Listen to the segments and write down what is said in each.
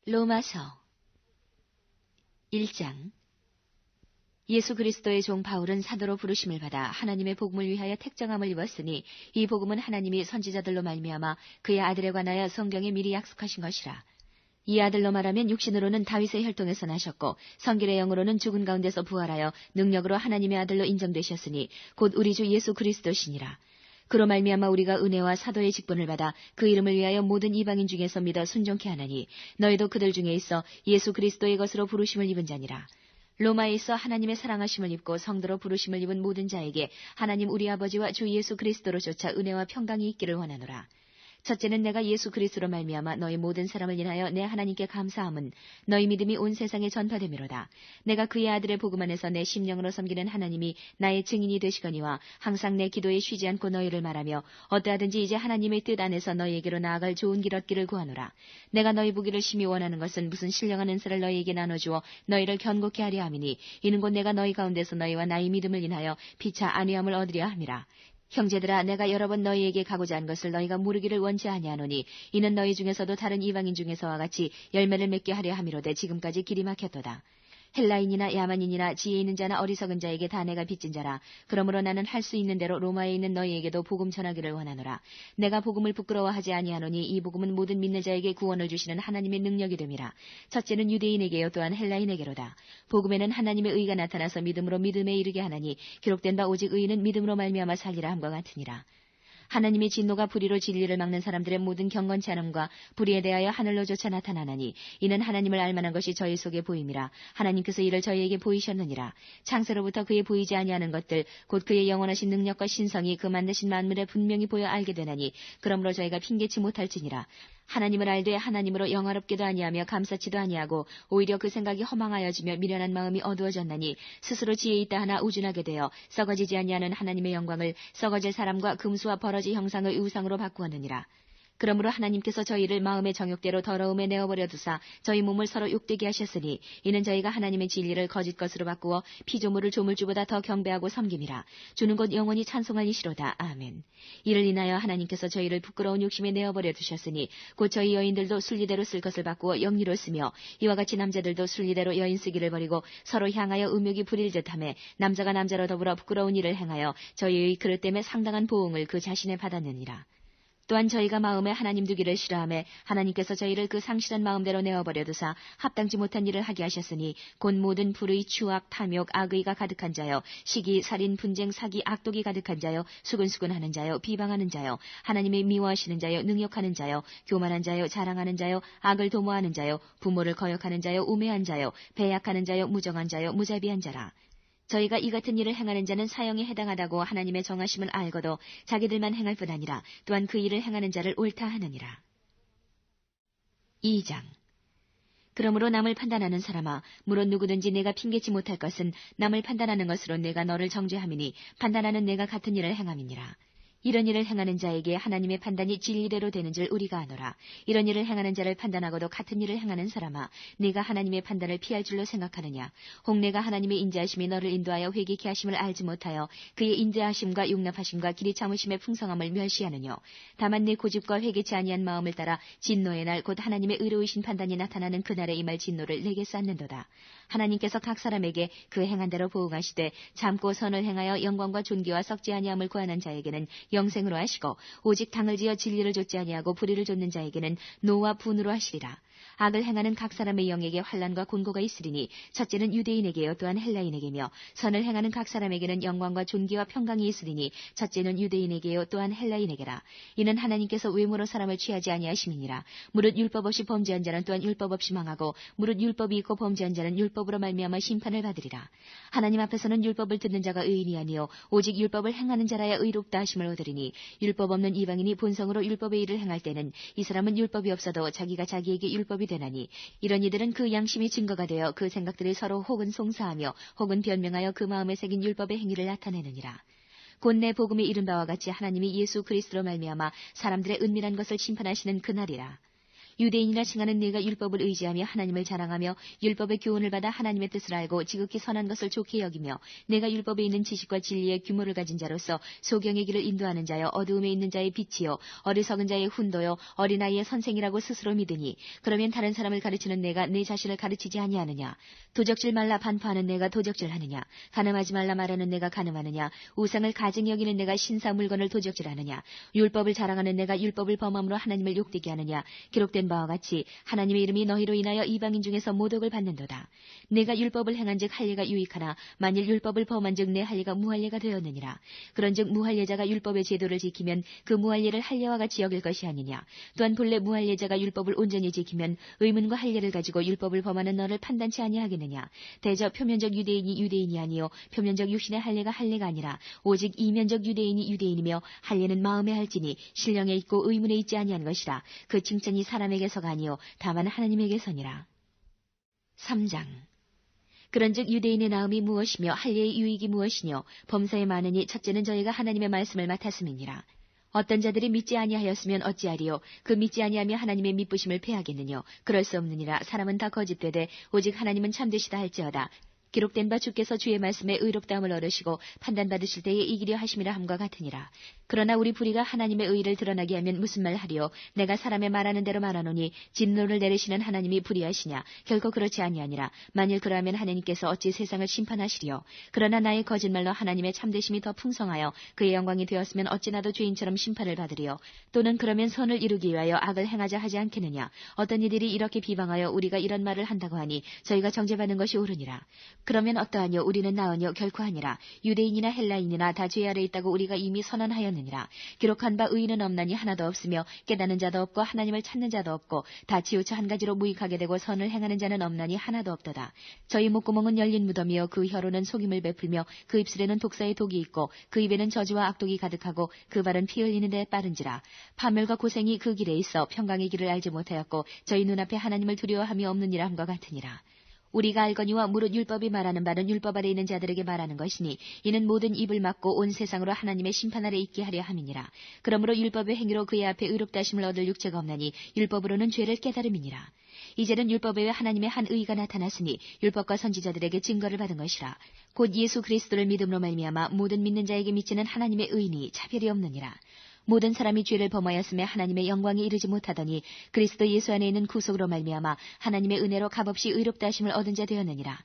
로마서 1장. 예수 그리스도의 종 바울은 사도로 부르심을 받아 하나님의 복음을 위하여 택정함을 입었으니 이 복음은 하나님이 선지자들로 말미암아 그의 아들에 관하여 성경에 미리 약속하신 것이라. 이 아들로 말하면 육신으로는 다윗의 혈통에서 나셨고 성길의 영으로는 죽은 가운데서 부활하여 능력으로 하나님의 아들로 인정되셨으니 곧 우리 주 예수 그리스도시니라. 그로 말미암아 우리가 은혜와 사도의 직분을 받아 그 이름을 위하여 모든 이방인 중에서 믿어 순종케 하나니 너희도 그들 중에 있어 예수 그리스도의 것으로 부르심을 입은 자니라. 로마에 있어 하나님의 사랑하심을 입고 성도로 부르심을 입은 모든 자에게 하나님 우리 아버지와 주 예수 그리스도로 조차 은혜와 평강이 있기를 원하노라. 첫째는 내가 예수 그리스도로 말미암아 너희 모든 사람을 인하여 내 하나님께 감사함은 너희 믿음이 온 세상에 전파됨이로다. 내가 그의 아들의 복음 안에서 내 심령으로 섬기는 하나님이 나의 증인이 되시거니와 항상 내 기도에 쉬지 않고 너희를 말하며 어떠하든지 이제 하나님의 뜻 안에서 너희에게로 나아갈 좋은 길 얻기를 구하노라. 내가 너희 보기를 심히 원하는 것은 무슨 신령한 은사를 너희에게 나눠주어 너희를 견고케 하려 함이니 이는 곧 내가 너희 가운데서 너희와 나의 믿음을 인하여 피차 안위함을 얻으려 함이라. 형제들아, 내가 여러 번 너희에게 가고자 한 것을 너희가 모르기를 원치 아니하노니 이는 너희 중에서도 다른 이방인 중에서와 같이 열매를 맺게 하려 함이로되 지금까지 길이 막혔도다. 헬라인이나 야만인이나 지혜 있는 자나 어리석은 자에게 다 내가 빚진 자라. 그러므로 나는 할 수 있는 대로 로마에 있는 너희에게도 복음 전하기를 원하노라. 내가 복음을 부끄러워하지 아니하노니 이 복음은 모든 믿는 자에게 구원을 주시는 하나님의 능력이 됨이라. 첫째는 유대인에게요 또한 헬라인에게로다. 복음에는 하나님의 의가 나타나서 믿음으로 믿음에 이르게 하나니 기록된 바 오직 의인은 믿음으로 말미암아 살리라 함과 같으니라. 하나님의 진노가 불의로 진리를 막는 사람들의 모든 경건치 않음과 불의에 대하여 하늘로조차 나타나나니 이는 하나님을 알만한 것이 저희 속에 보임이라. 하나님께서 이를 저희에게 보이셨느니라. 창세로부터 그의 보이지 아니하는 것들 곧 그의 영원하신 능력과 신성이 그 만드신 만물에 분명히 보여 알게 되나니 그러므로 저희가 핑계치 못할지니라. 하나님을 알되 하나님으로 영화롭게도 아니하며 감사치도 아니하고 오히려 그 생각이 허망하여지며 미련한 마음이 어두워졌나니 스스로 지혜 있다 하나 우준하게 되어 썩어지지 아니하는 하나님의 영광을 썩어질 사람과 금수와 버러지 형상의 우상으로 바꾸었느니라. 그러므로 하나님께서 저희를 마음의 정욕대로 더러움에 내어버려 두사 저희 몸을 서로 욕되게 하셨으니 이는 저희가 하나님의 진리를 거짓 것으로 바꾸어 피조물을 조물주보다 더 경배하고 섬김이라. 주는 곧 영원히 찬송할 이시로다. 아멘. 이를 인하여 하나님께서 저희를 부끄러운 욕심에 내어버려 두셨으니 곧 저희 여인들도 순리대로 쓸 것을 바꾸어 영리로 쓰며 이와 같이 남자들도 순리대로 여인 쓰기를 버리고 서로 향하여 음욕이 부릴 듯하며 남자가 남자로 더불어 부끄러운 일을 행하여 저희의 그릇 때문에 상당한 보응을 그 자신에 받았느니라. 또한 저희가 마음에 하나님 두기를 싫어하며 하나님께서 저희를 그 상실한 마음대로 내어버려 두사 합당치 못한 일을 하게 하셨으니 곧 모든 불의, 추악, 탐욕, 악의가 가득한 자여 시기, 살인, 분쟁, 사기, 악독이 가득한 자여 수근수근하는 자여 비방하는 자여 하나님의 미워하시는 자여 능욕하는 자여 교만한 자여 자랑하는 자여 악을 도모하는 자여 부모를 거역하는 자여 우매한 자여 배약하는 자여 무정한 자여 무자비한 자라. 저희가 이 같은 일을 행하는 자는 사형에 해당하다고 하나님의 정하심을 알고도 자기들만 행할 뿐 아니라 또한 그 일을 행하는 자를 옳다 하느니라. 2장. 그러므로 남을 판단하는 사람아, 물론 누구든지 내가 핑계치 못할 것은 남을 판단하는 것으로 내가 너를 정죄함이니 판단하는 내가 같은 일을 행함이니라. 이런 일을 행하는 자에게 하나님의 판단이 진리대로 되는 줄 우리가 아노라. 이런 일을 행하는 자를 판단하고도 같은 일을 행하는 사람아, 네가 하나님의 판단을 피할 줄로 생각하느냐. 혹 내가 하나님의 인자하심이 너를 인도하여 회개케 하심을 알지 못하여 그의 인자하심과 용납하심과 길이 참으심의 풍성함을 멸시하느뇨. 다만 내 고집과 회개치 아니한 마음을 따라 진노의 날 곧 하나님의 의로우신 판단이 나타나는 그날에 임할 진노를 내게 쌓는도다. 하나님께서 각 사람에게 그 행한 대로 보응하시되 참고 선을 행하여 영광과 존귀와 썩지 아니함을 구하는 자에게는 영생으로 하시고 오직 당을 지어 진리를 좇지 아니하고 불의를 좇는 자에게는 노와 분으로 하시리라. 악을 행하는 각 사람의 영에게 환난과 곤고가 있으리니 첫째는 유대인에게요 또한 헬라인에게며 선을 행하는 각 사람에게는 영광과 존귀와 평강이 있으리니 첫째는 유대인에게요 또한 헬라인에게라. 이는 하나님께서 외모로 사람을 취하지 아니하심이니라. 무릇 율법 없이 범죄한 자는 또한 율법 없이 망하고 무릇 율법이 있고 범죄한 자는 율법으로 말미암아 심판을 받으리라. 하나님 앞에서는 율법을 듣는 자가 의인이 아니요 오직 율법을 행하는 자라야 의롭다 하심을 얻으리니 율법 없는 이방인이 본성으로 율법의 일을 행할 때는 이 사람은 율법이 없어도 자기가 자기에게 율법이 되나니 이런 이들은 그 양심이 증거가 되어 그 생각들이 서로 혹은 송사하며 혹은 변명하여 그 마음에 새긴 율법의 행위를 나타내느니라. 곧 내 복음이 이른 바와 같이 하나님이 예수 그리스도로 말미암아 사람들의 은밀한 것을 심판하시는 그날이라. 유대인이라 칭하는 네가 율법을 의지하며 하나님을 자랑하며 율법의 교훈을 받아 하나님의 뜻을 알고 지극히 선한 것을 좋게 여기며 내가 율법에 있는 지식과 진리의 규모를 가진 자로서 소경의 길을 인도하는 자여 어두움에 있는 자의 빛이요 어리석은 자의 훈도요 어린아이의 선생이라고 스스로 믿으니 그러면 다른 사람을 가르치는 내가 내 자신을 가르치지 아니하느냐. 도적질 말라 반포하는 내가 도적질하느냐. 간음하지 말라 말하는 내가 간음하느냐. 우상을 가증히 여기는 내가 신사 물건을 도적질하느냐. 율법을 자랑하는 내가 율법을 범함으로 하나님을 욕되게 하느냐. 기록된 바와 같이 하나님의 이름이 너희로 인하여 이방인 중에서 모독을 받는도다. 내가 율법을 행한즉 할례가 유익하나 만일 율법을 범한즉 내 할례가 무할례가 되었느니라. 그런즉 무할례자가 율법의 제도를 지키면 그 무할례를 할례와 같이 여길 것이 아니냐. 또한 본래 무할례자가 율법을 온전히 지키면 의문과 할례를 가지고 율법을 범하는 너를 판단치 아니하겠느냐. 대저 표면적 유대인이 유대인이 아니요 표면적 육신의 할례가 할례가 아니라 오직 이면적 유대인이 유대인이며 할례는 마음에 할지니 신령에 있고 의문에 있지 아니한 것이라. 그 칭찬이 사람에게서가 아니요 다만 하나님에게서니라. 3장. 그런즉 유대인의 나음이 무엇이며 할례의 유익이 무엇이뇨. 범사에 많으니 첫째는 저희가 하나님의 말씀을 맡았음이니라. 어떤 자들이 믿지 아니하였으면 어찌하리요. 그 믿지 아니하며 하나님의 믿부심을 패하겠느뇨. 그럴 수 없느니라. 사람은 다 거짓되되 오직 하나님은 참되시다 할지어다. 기록된 바 주께서 주의 말씀에 의롭다함을 얻으시고 판단받으실 때에 이기려 하심이라 함과 같으니라. 그러나 우리 불의가 하나님의 의를 드러나게 하면 무슨 말 하리요. 내가 사람의 말하는 대로 말하노니 진노를 내리시는 하나님이 불의하시냐. 결코 그렇지 아니하니라. 만일 그러하면 하나님께서 어찌 세상을 심판하시리요. 그러나 나의 거짓말로 하나님의 참되심이 더 풍성하여 그의 영광이 되었으면 어찌 나도 죄인처럼 심판을 받으리요. 또는 그러면 선을 이루기 위하여 악을 행하자 하지 않겠느냐. 어떤 이들이 이렇게 비방하여 우리가 이런 말을 한다고 하니 저희가 정죄받는 것이 옳으니라. 그러면 어떠하뇨. 우리는 나으뇨. 결코 아니라. 유대인이나 헬라인이나 다 죄 아래 있다고 우리가 이미 선언하였느니라. 기록한 바 의인은 없나니 하나도 없으며 깨닫는 자도 없고 하나님을 찾는 자도 없고 다 치우쳐 한 가지로 무익하게 되고 선을 행하는 자는 없나니 하나도 없도다. 저희 목구멍은 열린 무덤이요 그 혀로는 속임을 베풀며 그 입술에는 독사의 독이 있고 그 입에는 저주와 악독이 가득하고 그 발은 피 흘리는 데 빠른지라. 파멸과 고생이 그 길에 있어 평강의 길을 알지 못하였고 저희 눈앞에 하나님을 두려워함이 없느니라 함과 같으니라. 우리가 알거니와 무릇 율법이 말하는 바는 율법 아래 있는 자들에게 말하는 것이니 이는 모든 입을 막고 온 세상으로 하나님의 심판 아래 있게 하려 함이니라. 그러므로 율법의 행위로 그의 앞에 의롭다 하심을 얻을 육체가 없나니 율법으로는 죄를 깨달음이니라. 이제는 율법 외에 하나님의 한 의가 나타났으니 율법과 선지자들에게 증거를 받은 것이라. 곧 예수 그리스도를 믿음으로 말미암아 모든 믿는 자에게 미치는 하나님의 의니 차별이 없느니라. 모든 사람이 죄를 범하였음에 하나님의 영광에 이르지 못하더니 그리스도 예수 안에 있는 구속으로 말미암아 하나님의 은혜로 값없이 의롭다 하심을 얻은 자 되었느니라.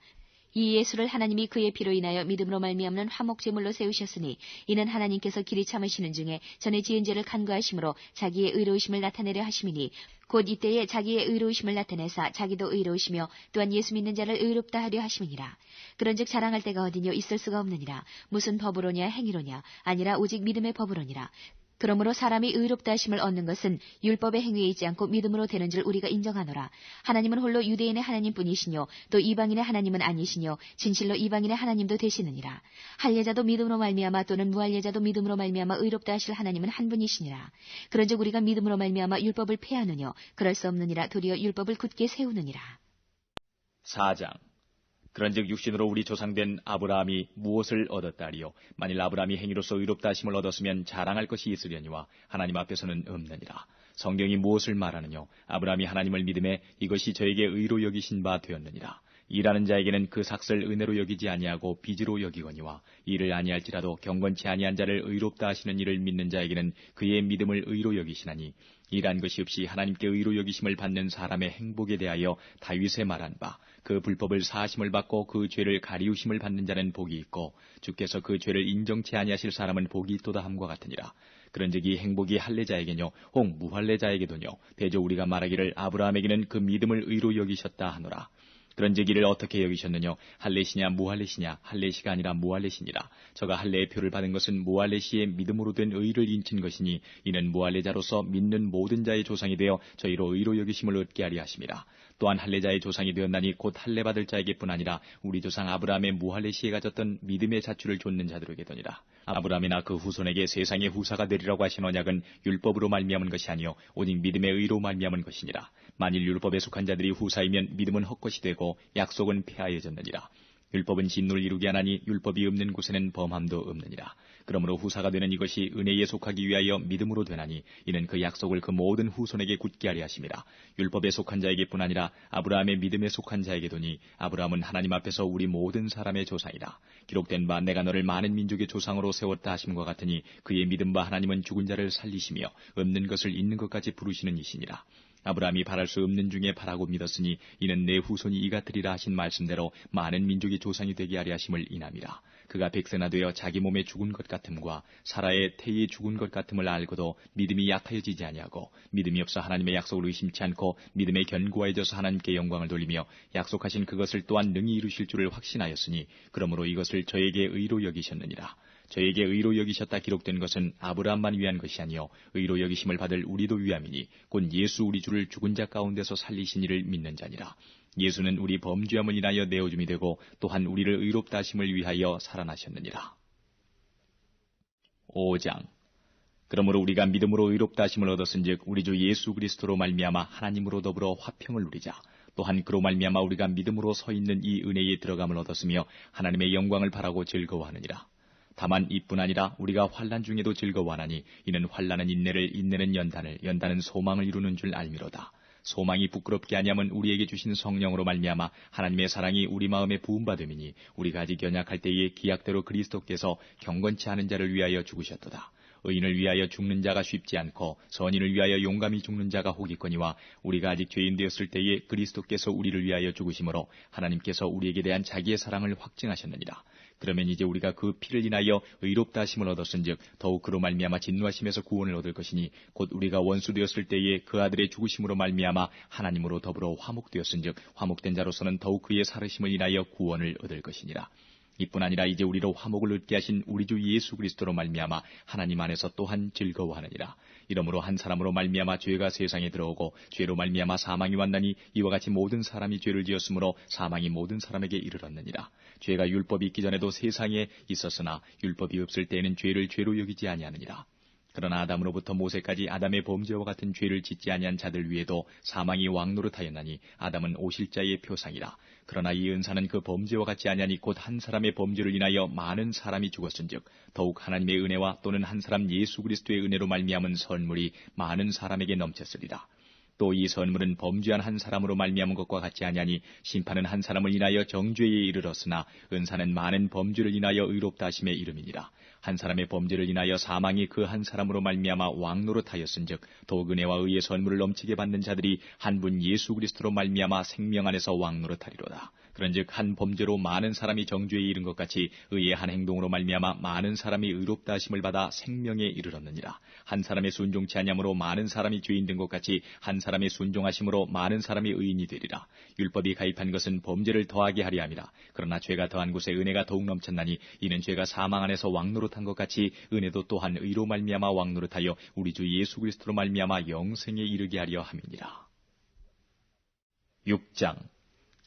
이 예수를 하나님이 그의 피로 인하여 믿음으로 말미암는 화목제물로 세우셨으니 이는 하나님께서 길이 참으시는 중에 전에 지은 죄를 간구하심으로 자기의 의로우심을 나타내려 하심이니 곧 이때에 자기의 의로우심을 나타내사 자기도 의로우시며 또한 예수 믿는 자를 의롭다 하려 하심이니라. 그런즉 자랑할 데가 어디뇨. 있을 수가 없느니라. 무슨 법으로냐 행위로냐. 아니라 오직 믿음의 법으로니라. 그러므로 사람이 의롭다 하심을 얻는 것은 율법의 행위에 있지 않고 믿음으로 되는 줄 우리가 인정하노라. 하나님은 홀로 유대인의 하나님뿐이시뇨 또 이방인의 하나님은 아니시뇨 진실로 이방인의 하나님도 되시느니라. 할례자도 믿음으로 말미암아 또는 무할례자도 믿음으로 말미암아 의롭다 하실 하나님은 한 분이시니라. 그런즉 우리가 믿음으로 말미암아 율법을 폐하느뇨. 그럴 수 없느니라. 도리어 율법을 굳게 세우느니라. 4장. 그런즉 육신으로 우리 조상된 아브라함이 무엇을 얻었다리요. 만일 아브라함이 행위로서 의롭다 하심을 얻었으면 자랑할 것이 있으려니와 하나님 앞에서는 없느니라. 성경이 무엇을 말하느뇨. 아브라함이 하나님을 믿음에 이것이 저에게 의로 여기신 바 되었느니라. 일하는 자에게는 그 삭슬 은혜로 여기지 아니하고 빚으로 여기거니와 이를 아니할지라도 경건치 아니한 자를 의롭다 하시는 이를 믿는 자에게는 그의 믿음을 의로 여기시나니 일한 것이 없이 하나님께 의로 여기심을 받는 사람의 행복에 대하여 다윗의 말한 바 그 불법을 사하심을 받고 그 죄를 가리우심을 받는 자는 복이 있고 주께서 그 죄를 인정치 아니하실 사람은 복이 있도다 함과 같으니라. 그런즉 이 행복이 할례자에게뇨 혹 무할례자에게도뇨 대저 우리가 말하기를 아브라함에게는 그 믿음을 의로 여기셨다 하노라. 그런즉 이를 어떻게 여기셨느뇨. 할례시냐 무할례시냐. 할례시가 아니라 무할례시니라. 저가 할례의 표를 받은 것은 무할례시의 믿음으로 된 의를 인친 것이니 이는 무할례자로서 믿는 모든 자의 조상이 되어 저희로 의로 여기심을 얻게 하리 하심이라. 또한 할례자의 조상이 되었나니 곧 할례받을 자에게뿐 아니라 우리 조상 아브라함의 무할례시에 가졌던 믿음의 자취를 좇는 자들에게더니라. 아브라함이나 그 후손에게 세상의 후사가 되리라고 하신 언약은 율법으로 말미암은 것이 아니요 오직 믿음의 의로 말미암은 것이니라. 만일 율법에 속한 자들이 후사이면 믿음은 헛것이 되고 약속은 폐하여졌느니라. 율법은 진노를 이루게 하나니 율법이 없는 곳에는 범함도 없느니라. 그러므로 후사가 되는 이것이 은혜에 속하기 위하여 믿음으로 되나니 이는 그 약속을 그 모든 후손에게 굳게 하려 하심이라. 율법에 속한 자에게뿐 아니라 아브라함의 믿음에 속한 자에게도니 아브라함은 하나님 앞에서 우리 모든 사람의 조상이라. 기록된 바 내가 너를 많은 민족의 조상으로 세웠다 하심과 같으니 그의 믿음 바 하나님은 죽은 자를 살리시며 없는 것을 있는 것까지 부르시는 이시니라. 아브라함이 바랄 수 없는 중에 바라고 믿었으니 이는 내 후손이 이같으리라 하신 말씀대로 많은 민족의 조상이 되게 하려 하심을 인함이라. 그가 백세나 되어 자기 몸에 죽은 것 같음과 사라의 태에 죽은 것 같음을 알고도 믿음이 약하여지지 아니하고 믿음이 없어 하나님의 약속을 의심치 않고 믿음에 견고해져서 하나님께 영광을 돌리며 약속하신 그것을 또한 능히 이루실 줄을 확신하였으니 그러므로 이것을 저에게 의로 여기셨느니라. 저에게 의로 여기셨다 기록된 것은 아브라함만 위한 것이 아니요 의로 여기심을 받을 우리도 위함이니 곧 예수 우리 주를 죽은 자 가운데서 살리신 이를 믿는 자니라. 예수는 우리 범죄함을 인하여 내어줌이 되고 또한 우리를 의롭다 하심을 위하여 살아나셨느니라. 5장. 그러므로 우리가 믿음으로 의롭다 하심을 얻었은즉 우리 주 예수 그리스도로 말미암아 하나님으로 더불어 화평을 누리자. 또한 그로 말미암아 우리가 믿음으로 서 있는 이 은혜에 들어감을 얻었으며 하나님의 영광을 바라고 즐거워하느니라. 다만 이뿐 아니라 우리가 환난 중에도 즐거워하나니 이는 환난은 인내를, 인내는 연단을, 연단은 소망을 이루는 줄 알미로다. 소망이 부끄럽게 아니하면 우리에게 주신 성령으로 말미암아 하나님의 사랑이 우리 마음에 부음받음이니 우리가 아직 연약할 때에 기약대로 그리스도께서 경건치 않은 자를 위하여 죽으셨도다. 의인을 위하여 죽는 자가 쉽지 않고 선인을 위하여 용감히 죽는 자가 혹이거니와 우리가 아직 죄인 되었을 때에 그리스도께서 우리를 위하여 죽으심으로 하나님께서 우리에게 대한 자기의 사랑을 확증하셨느니라. 그러면 이제 우리가 그 피를 인하여 의롭다 하심을 얻었은즉 더욱 그로 말미암아 진노하심에서 구원을 얻을 것이니 곧 우리가 원수 되었을 때에 그 아들의 죽으심으로 말미암아 하나님으로 더불어 화목되었은즉 화목된 자로서는 더욱 그의 살으심을 인하여 구원을 얻을 것이니라. 이뿐 아니라 이제 우리로 화목을 얻게 하신 우리 주 예수 그리스도로 말미암아 하나님 안에서 또한 즐거워하느니라. 이러므로 한 사람으로 말미암아 죄가 세상에 들어오고 죄로 말미암아 사망이 왔나니 이와 같이 모든 사람이 죄를 지었으므로 사망이 모든 사람에게 이르렀느니라. 죄가 율법이 있기 전에도 세상에 있었으나 율법이 없을 때에는 죄를 죄로 여기지 아니하느니라. 그러나 아담으로부터 모세까지 아담의 범죄와 같은 죄를 짓지 아니한 자들 위에도 사망이 왕노릇하였나니 아담은 오실자의 표상이라. 그러나 이 은사는 그 범죄와 같지 아니하니 곧 한 사람의 범죄를 인하여 많은 사람이 죽었은즉 더욱 하나님의 은혜와 또는 한 사람 예수 그리스도의 은혜로 말미암은 선물이 많은 사람에게 넘쳤으리라. 또 이 선물은 범죄한 한 사람으로 말미암은 것과 같지 아니하니 심판은 한 사람을 인하여 정죄에 이르렀으나 은사는 많은 범죄를 인하여 의롭다 하심에 이름이니라. 한 사람의 범죄를 인하여 사망이 그 한 사람으로 말미암아 왕노릇하였은즉 더욱 은혜와 의의 선물을 넘치게 받는 자들이 한 분 예수 그리스도로 말미암아 생명 안에서 왕노릇하리로다. 그런즉 한 범죄로 많은 사람이 정죄에 이른 것 같이 의의 한 행동으로 말미암아 많은 사람이 의롭다 하심을 받아 생명에 이르렀느니라. 한 사람의 순종치 아니함으로 많은 사람이 죄인 된 것 같이 한 사람의 순종하심으로 많은 사람이 의인이 되리라. 율법이 가입한 것은 범죄를 더하게 하려 함이라. 그러나 죄가 더한 곳에 은혜가 더욱 넘쳤나니 이는 죄가 사망 안에서 왕노릇한 것 같이 은혜도 또한 의로 말미암아 왕노릇하여 우리 주 예수 그리스도로 말미암아 영생에 이르게 하려 함이니라. 6장.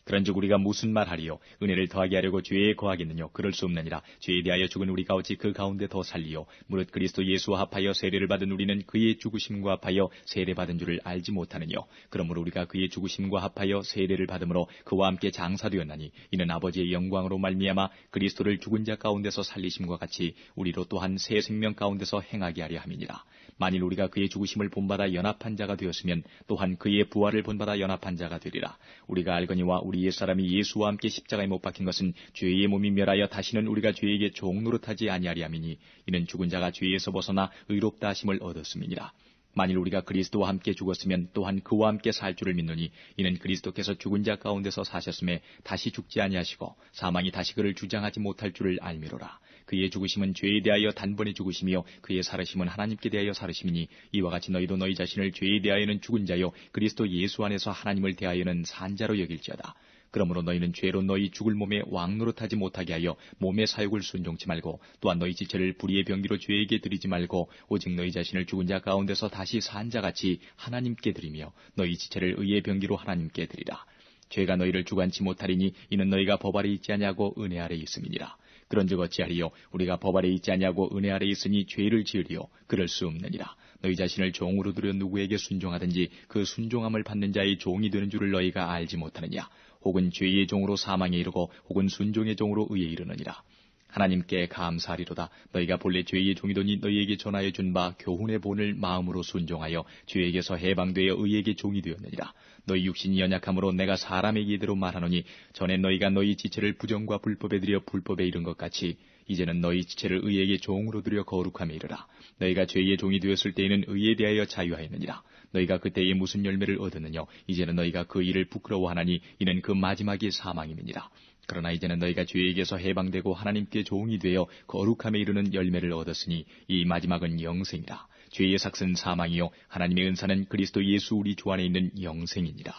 그런즉 우리가 무슨 말하리요? 은혜를 더하게 하려고 죄에 거하겠느냐? 그럴 수 없느니라. 죄에 대하여 죽은 우리가 어찌 그 가운데 더 살리요? 무릇 그리스도 예수와 합하여 세례를 받은 우리는 그의 죽으심과 합하여 세례받은 줄을 알지 못하느냐? 그러므로 우리가 그의 죽으심과 합하여 세례를 받음으로 그와 함께 장사되었나니 이는 아버지의 영광으로 말미암아 그리스도를 죽은 자 가운데서 살리심과 같이 우리로 또한 새 생명 가운데서 행하게 하려 함이니라. 만일 우리가 그의 죽으심을 본받아 연합한 자가 되었으면 또한 그의 부활을 본받아 연합한 자가 되리라. 우리가 알거니와 우리 옛사람이 예수와 함께 십자가에 못 박힌 것은 죄의 몸이 멸하여 다시는 우리가 죄에게 종노릇하지 아니하리 함이니 이는 죽은 자가 죄에서 벗어나 의롭다 하심을 얻었음이니라. 만일 우리가 그리스도와 함께 죽었으면 또한 그와 함께 살 줄을 믿노니 이는 그리스도께서 죽은 자 가운데서 사셨음에 다시 죽지 아니하시고 사망이 다시 그를 주장하지 못할 줄을 알미로라. 그의 죽으심은 죄에 대하여 단번에 죽으시며 그의 살으심은 하나님께 대하여 살으심이니 이와 같이 너희도 너희 자신을 죄에 대하여는 죽은 자요 그리스도 예수 안에서 하나님을 대하여는 산 자로 여길지어다. 그러므로 너희는 죄로 너희 죽을 몸에 왕노릇하지 못하게 하여 몸의 사욕을 순종치 말고 또한 너희 지체를 불의의 병기로 죄에게 드리지 말고 오직 너희 자신을 죽은 자 가운데서 다시 산 자같이 하나님께 드리며 너희 지체를 의의 병기로 하나님께 드리라. 죄가 너희를 주관치 못하리니 이는 너희가 법 아래 있지 아니하고 은혜 아래 있음이니라. 그런즉 어찌하리요? 우리가 법 아래 있지 아니하고 은혜 아래 있으니 죄를 지으리요? 그럴 수 없느니라. 너희 자신을 종으로 들여 누구에게 순종하든지 그 순종함을 받는 자의 종이 되는 줄을 너희가 알지 못하느냐. 혹은 죄의 종으로 사망에 이르고 혹은 순종의 종으로 의에 이르느니라. 하나님께 감사하리로다. 너희가 본래 죄의 종이더니 너희에게 전하여 준 바 교훈의 본을 마음으로 순종하여 죄에게서 해방되어 의에게 종이 되었느니라. 너희 육신이 연약함으로 내가 사람의 예대로 말하노니 전에 너희가 너희 지체를 부정과 불법에 들여 불법에 이른 것 같이 이제는 너희 지체를 의에게 종으로 들여 거룩함에 이르라. 너희가 죄의 종이 되었을 때에는 의에 대하여 자유하였느니라. 너희가 그때에 무슨 열매를 얻었느냐. 이제는 너희가 그 일을 부끄러워하나니 이는 그 마지막이 사망임이니라. 그러나 이제는 너희가 죄에게서 해방되고 하나님께 종이 되어 거룩함에 이르는 열매를 얻었으니 이 마지막은 영생이라. 죄의 삭은 사망이요 하나님의 은사는 그리스도 예수 우리 주 안에 있는 영생이니라.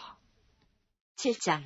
7장.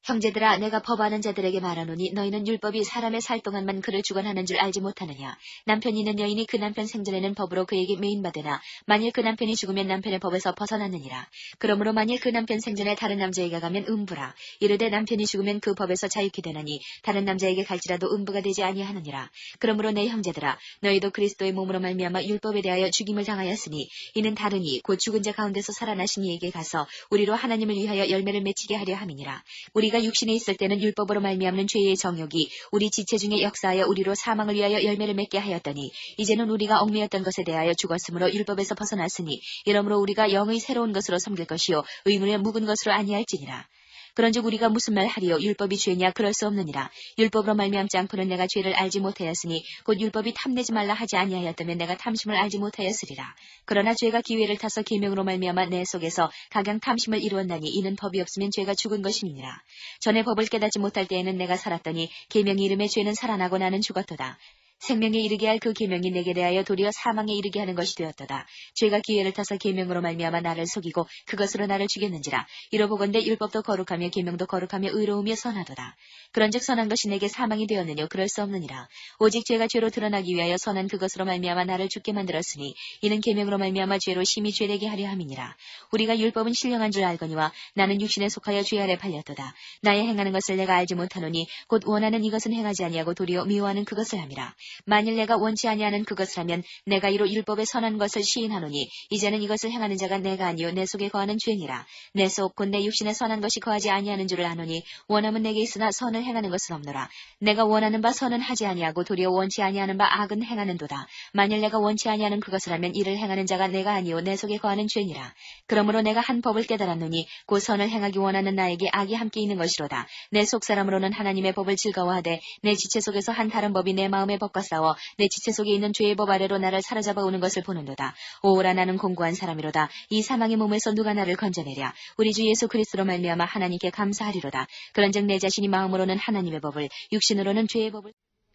형제들아, 내가 법하는 자들에게 말하노니 너희는 율법이 사람의 살 동안만 그를 주관하는 줄 알지 못하느냐. 남편이 있는 여인이 그 남편 생전에는 법으로 그에게 매인받으나 만일 그 남편이 죽으면 남편의 법에서 벗어났느니라. 그러므로 만일 그 남편 생전에 다른 남자에게 가면 음부라. 이르되 남편이 죽으면 그 법에서 자유케 되나니 다른 남자에게 갈지라도 음부가 되지 아니하느니라. 그러므로 내 형제들아, 너희도 그리스도의 몸으로 말미암아 율법에 대하여 죽임을 당하였으니 이는 다르니 곧 죽은 자 가운데서 살아나신 이에게 가서 우리로 하나님을 위하여 열매를 맺히게 하려 함이니라. 우리가 육신에 있을 때는 율법으로 말미암는 죄의 정욕이 우리 지체 중에 역사하여 우리로 사망을 위하여 열매를 맺게 하였더니 이제는 우리가 얽매였던 것에 대하여 죽었으므로 율법에서 벗어났으니 이러므로 우리가 영의 새로운 것으로 섬길 것이요 의문의 묵은 것으로 아니할지니라. 그런즉 우리가 무슨 말 하리요? 율법이 죄냐? 그럴 수 없느니라. 율법으로 말미암지 않고는 내가 죄를 알지 못하였으니 곧 율법이 탐내지 말라 하지 아니하였다면 내가 탐심을 알지 못하였으리라. 그러나 죄가 기회를 타서 계명으로 말미암아 내 속에서 각양 탐심을 이루었나니 이는 법이 없으면 죄가 죽은 것임이니라. 전에 법을 깨닫지 못할 때에는 내가 살았더니 계명이 이름에 죄는 살아나고 나는 죽었도다. 생명에 이르게 할 그 계명이 내게 대하여 도리어 사망에 이르게 하는 것이 되었도다. 죄가 기회를 타서 계명으로 말미암아 나를 속이고 그것으로 나를 죽였는지라. 이러보건대 율법도 거룩하며 계명도 거룩하며 의로우며 선하도다. 그런즉 선한 것이 내게 사망이 되었느뇨? 그럴 수 없느니라. 오직 죄가 죄로 드러나기 위하여 선한 그것으로 말미암아 나를 죽게 만들었으니 이는 계명으로 말미암아 죄로 심히 죄되게 하려 함이니라. 우리가 율법은 신령한 줄 알거니와 나는 육신에 속하여 죄 아래 팔렸도다. 나의 행하는 것을 내가 알지 못하노니 곧 원하는 이것은 행하지 아니하고 도리어 미워하는 그것을 함이라. 만일 내가 원치 아니하는 그것을 하면 내가 이로 율법의 선한 것을 시인하노니 이제는 이것을 행하는 자가 내가 아니요 내 속에 거하는 죄니라. 내 속 곧 내 육신에 선한 것이 거하지 아니하는 줄을 아노니 원함은 내게 있으나 선을 행하는 것은 없노라. 내가 원하는 바 선은 하지 아니하고 도리어 원치 아니하는 바 악은 행하는도다. 만일 내가 원치 아니하는 그것을 하면 이를 행하는 자가 내가 아니요 내 속에 거하는 죄니라. 그러므로 내가 한 법을 깨달았노니 곧 선을 행하기 원하는 나에게 악이 함께 있는 것이로다. 내 속 사람으로는 하나님의 법을 즐거워하되 내 지체 속에서 한 다른 법이 내 마음의 법과 싸워 내 지체 속에 있는 죄의 법 아래로 나를 사로잡아 오는 것을 보는도다. 오라, 나는 공고한 사람이로다. 이 사망의 몸에서 누가 나를 건져내랴. 우리 주 예수 그리스도로 말미암아 하나님께 감사하리로다. 그런즉 내 자신이 마음으로는 하나님의 법을 육신으로는 죄의 법을.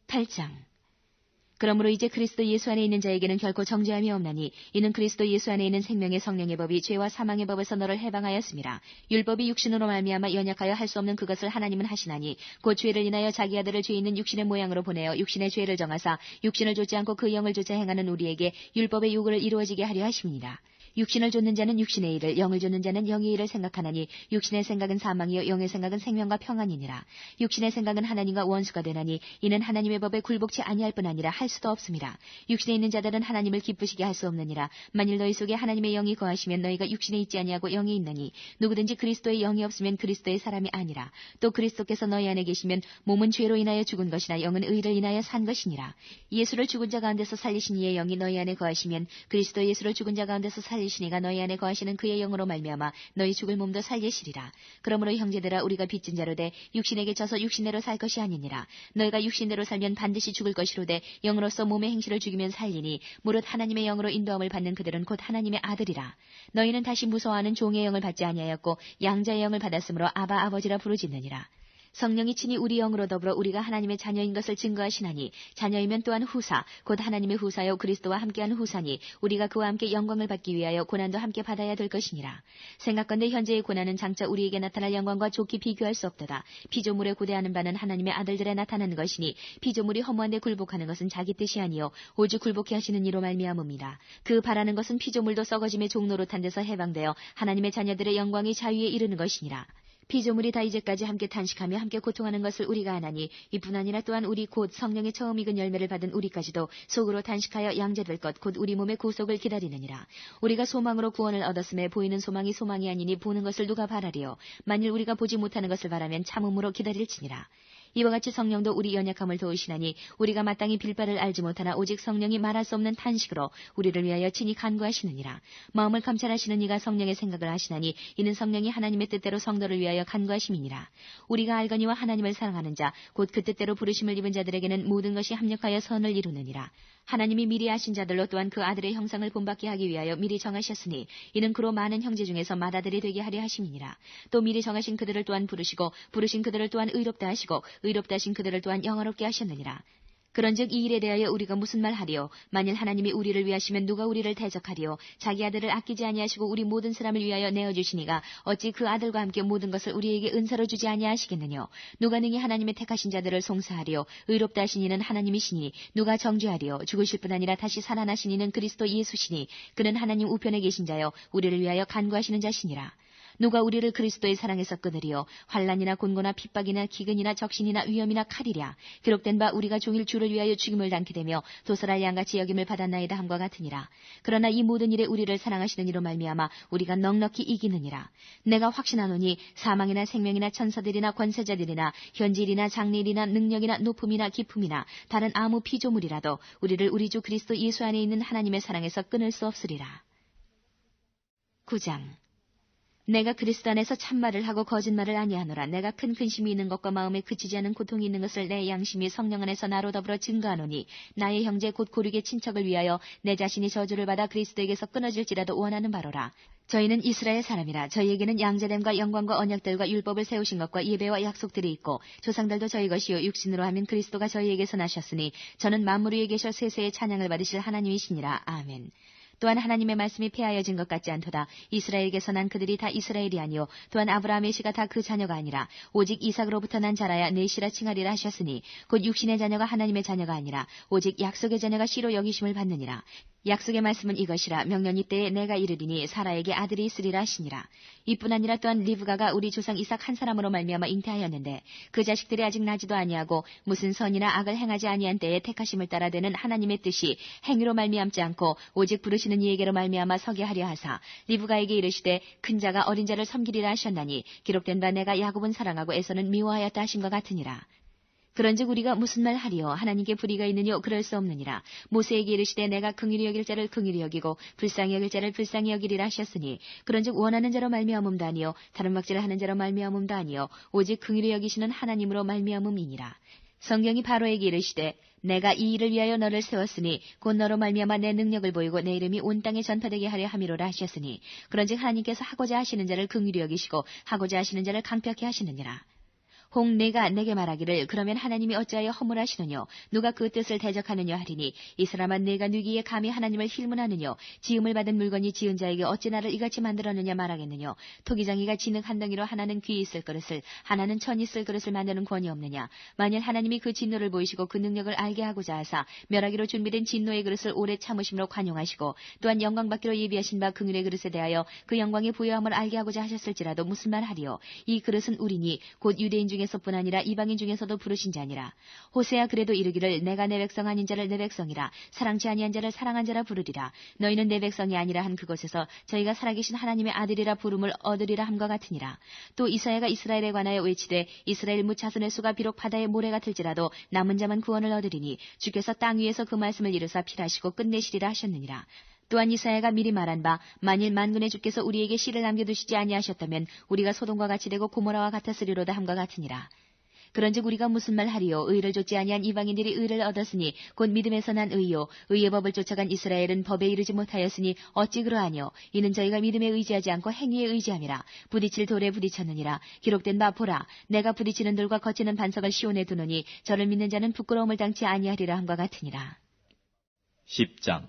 8장. 그러므로 이제 그리스도 예수 안에 있는 자에게는 결코 정죄함이 없나니 이는 그리스도 예수 안에 있는 생명의 성령의 법이 죄와 사망의 법에서 너를 해방하였음이라. 율법이 육신으로 말미암아 연약하여 할 수 없는 그것을 하나님은 하시나니 곧 죄를 인하여 자기 아들을 죄 있는 육신의 모양으로 보내어 육신의 죄를 정하사 육신을 좇지 않고 그 영을 좇아 행하는 우리에게 율법의 요구를 이루어지게 하려 하심이니라. 육신을 좇는 자는 육신의 일을, 영을 좇는 자는 영의 일을 생각하나니 육신의 생각은 사망이요 영의 생각은 생명과 평안이니라. 육신의 생각은 하나님과 원수가 되나니 이는 하나님의 법에 굴복치 아니할 뿐 아니라 할 수도 없음이라. 육신에 있는 자들은 하나님을 기쁘시게 할 수 없느니라. 만일 너희 속에 하나님의 영이 거하시면 너희가 육신에 있지 아니하고 영에 있느니 누구든지 그리스도의 영이 없으면 그리스도의 사람이 아니라. 또 그리스도께서 너희 안에 계시면 몸은 죄로 인하여 죽은 것이나 영은 의를 인하여 산 것이니라. 예수를 죽은 자 가운데서 살리신 이의 영이 너희 안에 거하시면 그리스도 예수를 죽은 자 가운데서 살리시니가 너희 안에 거하시는 그의 영으로 말미암아 너희 죽을 몸도 살리시리라. 그러므로 형제들아, 우리가 빚진 자로 돼 육신에게 져서 육신대로 살 것이 아니니라. 너희가 육신대로 살면 반드시 죽을 것이로되 영으로서 몸의 행실을 죽이면 살리니 무릇 하나님의 영으로 인도함을 받는 그들은 곧 하나님의 아들이라. 너희는 다시 무서워하는 종의 영을 받지 아니하였고 양자의 영을 받았으므로 아바 아버지라 부르짖느니라. 성령이 친히 우리 영으로 더불어 우리가 하나님의 자녀인 것을 증거하시나니 자녀이면 또한 후사 곧 하나님의 후사요 그리스도와 함께한 후사니 우리가 그와 함께 영광을 받기 위하여 고난도 함께 받아야 될 것이니라. 생각건대 현재의 고난은 장차 우리에게 나타날 영광과 좋게 비교할 수 없도다. 피조물에 고대하는 바는 하나님의 아들들에 나타나는 것이니 피조물이 허무한 데 굴복하는 것은 자기 뜻이 아니요 오직 굴복해 하시는 이로 말미암음이라. 그 바라는 것은 피조물도 썩어짐의 종노릇한 데서 해방되어 하나님의 자녀들의 영광이 자유에 이르는 것이니라. 피조물이 다 이제까지 함께 탄식하며 함께 고통하는 것을 우리가 아나니 이뿐 아니라 또한 우리 곧 성령의 처음 익은 열매를 받은 우리까지도 속으로 탄식하여 양자될 것 곧 우리 몸의 구속을 기다리느니라. 우리가 소망으로 구원을 얻었음에 보이는 소망이 소망이 아니니 보는 것을 누가 바라리요. 만일 우리가 보지 못하는 것을 바라면 참음으로 기다릴지니라. 이와 같이 성령도 우리 연약함을 도우시나니 우리가 마땅히 빌 바를 알지 못하나 오직 성령이 말할 수 없는 탄식으로 우리를 위하여 친히 간구하시느니라. 마음을 감찰하시는 이가 성령의 생각을 하시나니 이는 성령이 하나님의 뜻대로 성도를 위하여 간구하심이니라. 우리가 알거니와 하나님을 사랑하는 자 곧 그 뜻대로 부르심을 입은 자들에게는 모든 것이 합력하여 선을 이루느니라. 하나님이 미리 하신 자들로 또한 그 아들의 형상을 본받게 하기 위하여 미리 정하셨으니 이는 그로 많은 형제 중에서 맏아들이 되게 하려 하심이니라. 또 미리 정하신 그들을 또한 부르시고 부르신 그들을 또한 의롭다 하시고 의롭다 하신 그들을 또한 영화롭게 하셨느니라. 그런즉 이 일에 대하여 우리가 무슨 말 하리요? 만일 하나님이 우리를 위하시면 누가 우리를 대적하리요? 자기 아들을 아끼지 아니하시고 우리 모든 사람을 위하여 내어주시니가 어찌 그 아들과 함께 모든 것을 우리에게 은사로 주지 아니하시겠느냐? 누가 능히 하나님의 택하신 자들을 송사하리요? 의롭다 하신 이는 하나님이시니 누가 정죄하리요? 죽으실 뿐 아니라 다시 살아나신 이는 그리스도 예수시니 그는 하나님 우편에 계신 자여 우리를 위하여 간구하시는 자시니라. 누가 우리를 그리스도의 사랑에서 끊으리요? 환난이나 곤고나 핍박이나 기근이나 적신이나 위험이나 칼이랴. 기록된 바 우리가 종일 주를 위하여 죽임을 당케 되며 도살할 양같이 여김을 받았나이다 함과 같으니라. 그러나 이 모든 일에 우리를 사랑하시는 이로 말미암아 우리가 넉넉히 이기느니라. 내가 확신하노니 사망이나 생명이나 천사들이나 권세자들이나 현질이나 장래일이나 능력이나 높음이나 기품이나 다른 아무 피조물이라도 우리를 우리 주 그리스도 예수 안에 있는 하나님의 사랑에서 끊을 수 없으리라. 9장. 내가 그리스도 안에서 참말을 하고 거짓말을 아니하노라. 내가 큰 근심이 있는 것과 마음에 그치지 않은 고통이 있는 것을 내 양심이 성령 안에서 나로 더불어 증거하노니 나의 형제 곧 고륙의 친척을 위하여 내 자신이 저주를 받아 그리스도에게서 끊어질지라도 원하는 바로라. 저희는 이스라엘 사람이라. 저희에게는 양자됨과 영광과 언약들과 율법을 세우신 것과 예배와 약속들이 있고 조상들도 저희 것이요 육신으로 하면 그리스도가 저희에게서 나셨으니 저는 만물 위에 계셔 세세의 찬양을 받으실 하나님이시니라. 아멘. 또한 하나님의 말씀이 폐하여진 것 같지 않도다. 이스라엘에게서 난 그들이 다 이스라엘이 아니요 또한 아브라함의 씨가 다 그 자녀가 아니라 오직 이삭으로부터 난 자라야 내 씨라 칭하리라 하셨으니 곧 육신의 자녀가 하나님의 자녀가 아니라 오직 약속의 자녀가 씨로 여기심을 받느니라. 약속의 말씀은 이것이라. 명년 이때에 내가 이르리니 사라에게 아들이 있으리라 하시니라. 이뿐 아니라 또한 리브가가 우리 조상 이삭 한 사람으로 말미암아 잉태하였는데 그 자식들이 아직 나지도 아니하고 무슨 선이나 악을 행하지 아니한 때에 택하심을 따라 되는 하나님의 뜻이 행위로 말미암지 않고 오직 부르시는 이에게로 말미암아 서게 하려 하사 리브가에게 이르시되 큰 자가 어린 자를 섬기리라 하셨나니 기록된 바 내가 야곱은 사랑하고 에서는 미워하였다 하신 것 같으니라. 그런즉 우리가 무슨 말 하리요? 하나님께 불의가 있느뇨? 그럴 수 없느니라. 모세에게 이르시되 내가 긍휼히 여길 자를 긍휼히 여기고 불쌍히 여길 자를 불쌍히 여기리라 하셨으니 그런즉 원하는 자로 말미암음도 아니요 다른 막지를 하는 자로 말미암음도 아니요 오직 긍휼히 여기시는 하나님으로 말미암음이니라. 성경이 바로에게 이르시되 내가 이 일을 위하여 너를 세웠으니 곧 너로 말미암아 내 능력을 보이고 내 이름이 온 땅에 전파되게 하려 함이로라 하셨으니 그런즉 하나님께서 하고자 하시는 자를 긍휼히 여기시고 하고자 하시는 자를 강평케 하시느니라. 혹 내가 내게 말하기를 그러면 하나님이 어찌하여 허물하시느뇨? 누가 그 뜻을 대적하느냐 하리니 이 사람아 내가 누기에 감히 하나님을 힐문하느뇨? 지음을 받은 물건이 지은 자에게 어찌 나를 이같이 만들었느냐 말하겠느뇨? 토기장이가 진흙 한 덩이로 하나는 귀 있을 그릇을 하나는 천 있을 그릇을 만드는 권이 없느냐? 만일 하나님이 그 진노를 보이시고 그 능력을 알게 하고자 하사 멸하기로 준비된 진노의 그릇을 오래 참으심으로 관용하시고 또한 영광 받기로 예비하신 바 긍휼의 그릇에 대하여 그 영광의 부요함을 알게 하고자 하셨을지라도 무슨 말 하리요? 이 그릇은 우리니 곧 유대인 중에서뿐 아니라 이방인 중에서도 부르신 자니라. 호세야 그래도 이르기를 내가 내 백성 아닌 자를 내 백성이라 사랑치 아니한 자를 사랑한 자라 부르리라. 너희는 내 백성이 아니라 한 그곳에서 저희가 살아계신 하나님의 아들이라 부름을 얻으리라 함과 같으니라. 또 이사야가 이스라엘에 관하여 외치되 이스라엘 무차선의 수가 비록 바다의 모래 같을지라도 남은 자만 구원을 얻으리니 주께서 땅 위에서 그 말씀을 이루사 필하시고 끝내시리라 하셨느니라. 또한 이사야가 미리 말한 바 만일 만군의 주께서 우리에게 씨를 남겨두시지 아니하셨다면 우리가 소돔과 같이 되고 고모라와 같았으리로다 함과 같으니라. 그런즉 우리가 무슨 말 하리요? 의를 좇지 아니한 이방인들이 의를 얻었으니 곧 믿음에서 난 의요 의의 법을 쫓아간 이스라엘은 법에 이르지 못하였으니 어찌 그러하뇨? 이는 저희가 믿음에 의지하지 않고 행위에 의지함이라. 부딪힐 돌에 부딪혔느니라. 기록된 바 보라 내가 부딪히는 돌과 거치는 반석을 시온에 두노니 저를 믿는 자는 부끄러움을 당치 아니하리라 함과 같으니라. 10장.